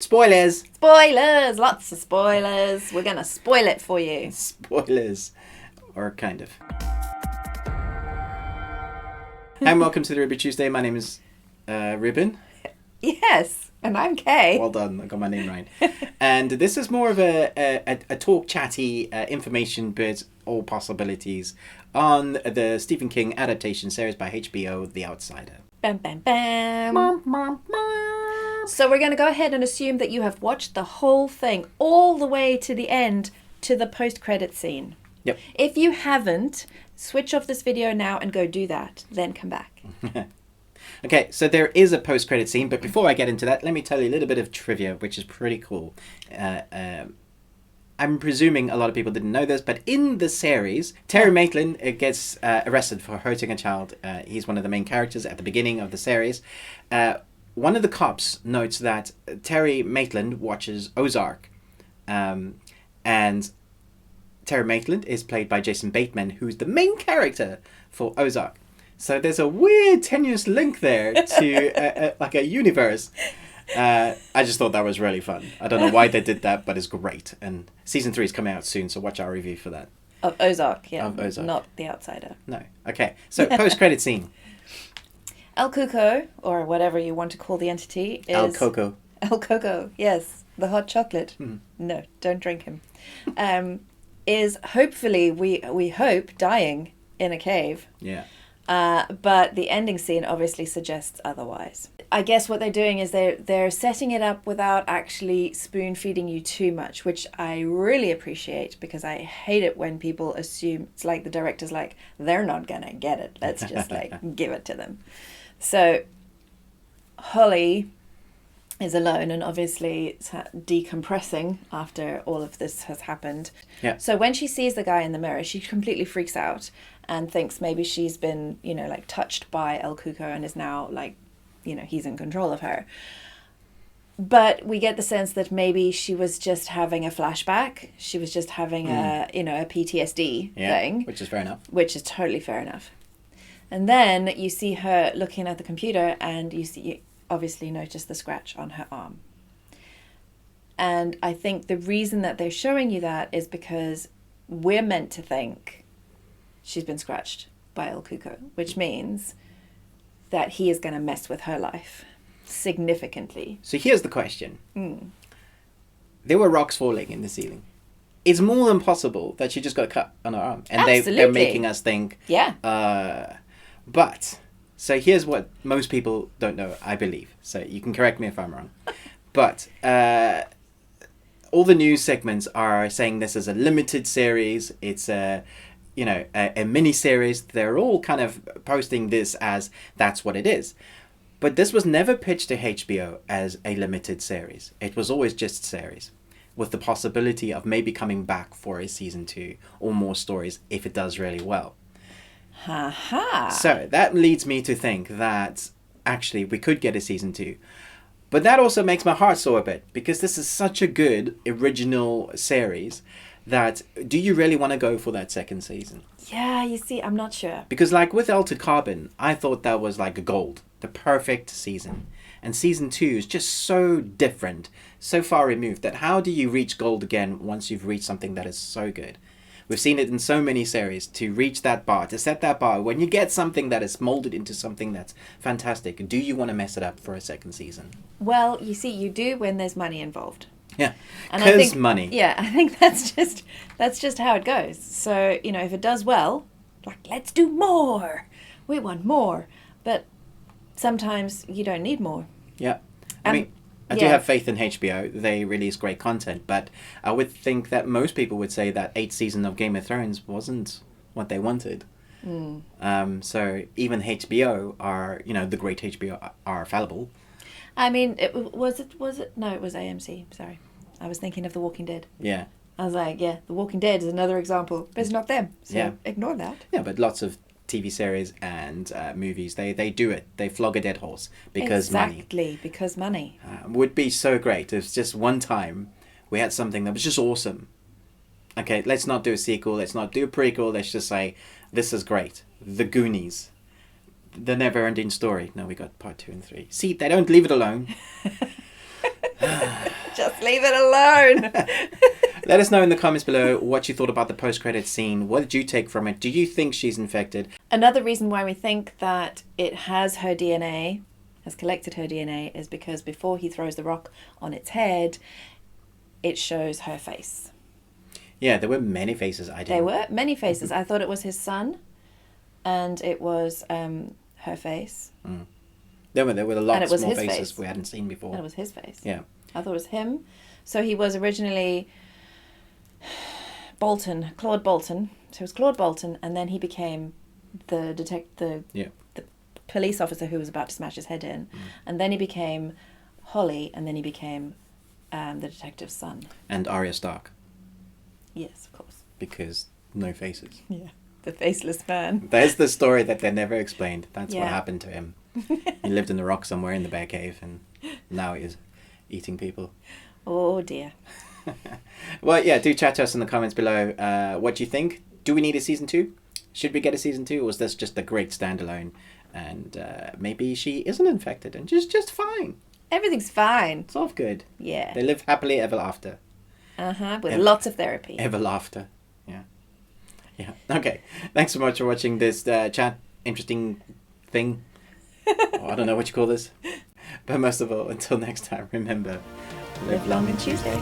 Spoilers! Spoilers! Lots of spoilers. We're going to spoil it for you. Spoilers. Or kind of. And welcome to the Ruby Tuesday. My name is Ruben. Yes, and I'm Kay. Well done, I got my name right. And this is more of a talk chatty information bit, all possibilities, on the Stephen King adaptation series by HBO, The Outsider. Bam, bam, bam. So we're going to go ahead and assume that you have watched the whole thing all the way to the end, to the post-credit scene. Yep. If you haven't, switch off this video now and go do that. Then come back. Okay, so there is a post-credit scene, but before I get into that, let me tell you a little bit of trivia, which is pretty cool. I'm presuming a lot of people didn't know this, but in the series, Terry Maitland gets arrested for hurting a child. He's one of the main characters at the beginning of the series. One of the cops notes that Terry Maitland watches Ozark. And Terry Maitland is played by Jason Bateman, who's the main character for Ozark. So there's a weird tenuous link there to like a universe. I just thought that was really fun. I don't know why they did that, but it's great. And season 3 is coming out soon, so watch our review for that. Of Ozark, yeah. Of Ozark. Not The Outsider. No. Okay. So post-credit scene. El Cuco, or whatever you want to call the entity, is... El Coco. El Coco, yes. The hot chocolate. No, don't drink him. Is hopefully, we hope, dying in a cave. Yeah. But the ending scene obviously suggests otherwise. I guess what they're doing is they're setting it up without actually spoon feeding you too much, which I really appreciate, because I hate it when people assume, it's like the director's like, they're not gonna get it. Let's just like give it to them. So Holly is alone and obviously decompressing after all of this has happened. Yeah. So when she sees the guy in the mirror, she completely freaks out and thinks maybe she's been, like touched by El Cuco and is now like, he's in control of her. But we get the sense that maybe she was just having a flashback. She was just having a PTSD thing. Which is fair enough. Which is totally fair enough. And then you see her looking at the computer and you obviously notice the scratch on her arm. And I think the reason that they're showing you that is because we're meant to think she's been scratched by El Cuco, which means that he is going to mess with her life significantly. So here's the question. There were rocks falling in the ceiling. It's more than possible that she just got a cut on her arm. And they're making us think... Yeah. But... So here's what most people don't know, I believe. So you can correct me if I'm wrong. But all the news segments are saying this is a limited series. It's a mini series. They're all kind of posting this as that's what it is. But this was never pitched to HBO as a limited series. It was always just series, with the possibility of maybe coming back for a season 2 or more stories if it does really well. So that leads me to think that actually we could get a season 2. But that also makes my heart sore a bit, because this is such a good original series that do you really want to go for that second season? Yeah, you see, I'm not sure. Because like with Altered Carbon, I thought that was like a gold, the perfect season. And season 2 is just so different, so far removed, that how do you reach gold again once you've reached something that is so good? We've seen it in so many series, to reach that bar, to set that bar. When you get something that is molded into something that's fantastic, do you want to mess it up for a second season? Well, you see, you do when there's money involved. Yeah, because money. Yeah, I think that's just how it goes. So, if it does well, like, let's do more. We want more. But sometimes you don't need more. Yeah. I do have faith in HBO. They release great content, but I would think that most people would say that 8th season of Game of Thrones wasn't what they wanted. So even HBO are, the great HBO are fallible. I mean, was it? No, it was AMC. Sorry. I was thinking of The Walking Dead. Yeah. I was like, The Walking Dead is another example, but it's not them. So ignore that. Yeah, but lots of TV series and movies, they do it. They flog a dead horse because money. Exactly, because money. Would be so great if just one time we had something that was just awesome. Okay, let's not do a sequel. Let's not do a prequel. Let's just say, this is great. The Goonies. The Never Ending Story. No, we got part 2 and 3. See, they don't leave it alone. Just leave it alone. Let us know in the comments below what you thought about the post-credit scene. What did you take from it? Do you think she's infected? Another reason why we think that it has her DNA, has collected her DNA, is because before he throws the rock on its head, it shows her face. Yeah, there were many faces. There were many faces. I thought it was his son, and it was her face. Mm. There were lots more faces face. we hadn't seen before. And it was his face. Yeah. I thought it was him. So he was originally Claude Bolton. So it was Claude Bolton, and then he became the police officer who was about to smash his head in. And then he became Holly, and then he became the detective's son. And Arya Stark. Yes, of course. Because no faces. Yeah. The faceless man. There's the story that they never explained. That's Yeah. what happened to him. He lived in the rock somewhere in the bear cave, and now he is eating people. Oh dear. Well, yeah, do chat to us in the comments below. What do you think? Do we need a season 2? Should we get a season 2, or is this just a great standalone? And maybe she isn't infected and just fine. Everything's fine. It's all good. Yeah. They live happily ever after. With lots of therapy. Ever laughter. Yeah. Yeah. Okay. Thanks so much for watching this chat. Interesting thing. I don't know what you call this. But most of all, until next time, remember, live long and Tuesday.